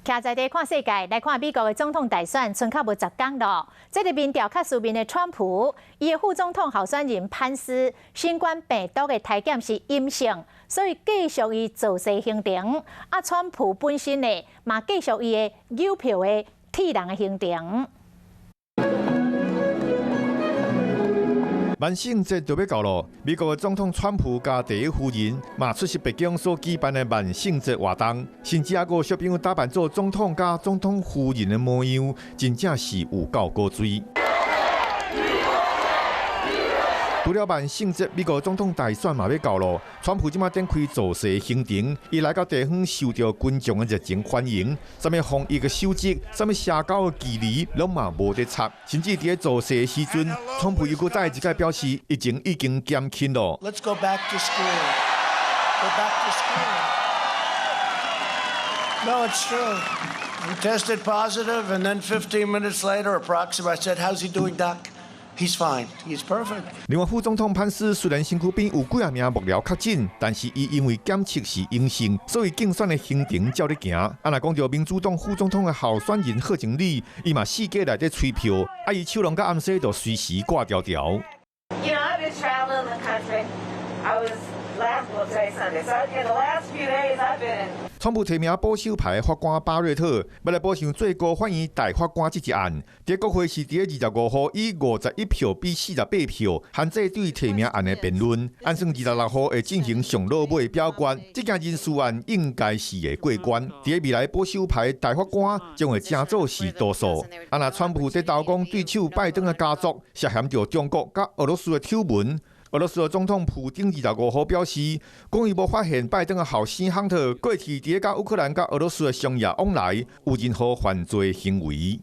徛在地看世界，来看美国的总统大选，剩较无10天咯。这个民调较输面的川普，伊的副总统候选人潘斯，新冠病毒的体检是阴性，所以继续伊造势行程。川普本身呢，嘛继续伊的邮票的替人的行程。 万圣节就要到咯，美国的总统川普加第一夫人嘛出席北京所举办的万圣节活动，甚至还有小朋友打扮做总统加总统夫人的模样，真正是有够高水。 除了万圣节，美国总统大选嘛要到咯。川普即马展开造势行程，伊来到地方受到群众的热情欢迎。什么防疫的守则，什么社交的距离，拢嘛无得插。甚至伫咧造势的时阵，川普又搁再一届表示，疫情已经减轻咯。Let's go back to school. Go back to school. No, it's true. He tested positive, and then 15 minutes later, approximately, I said, "How's he doing, Doc?" He's fine. He's perfect. 另外，副总统潘斯虽然身躯边有几名幕僚确诊，但是伊因为检测是阴性，所以竞选的行程照咧行。若讲到民主党副总统的候选人贺锦丽，伊嘛四界内底吹票，伊手拢甲暗时就随时挂条条。You know, I've been traveling the country. I was last Sunday. So in the last few days, I've been. 川普提名保守派法官巴瑞特，要来保障最高法院大法官这一案。伫国会是伫25号以51票比48票，限制对提名案的辩论。按算26号会进行上落尾表决，这件人事案应该是会过关。伫未来保守派大法官将会正做是多数。若川普在投讲对手拜登的家族涉嫌着中国甲俄罗斯的丑闻。 俄罗斯的总统普京25号表示，讲伊无发现拜登的后生亨特过去伫甲乌克兰甲俄罗斯的商业往来有任何犯罪行为。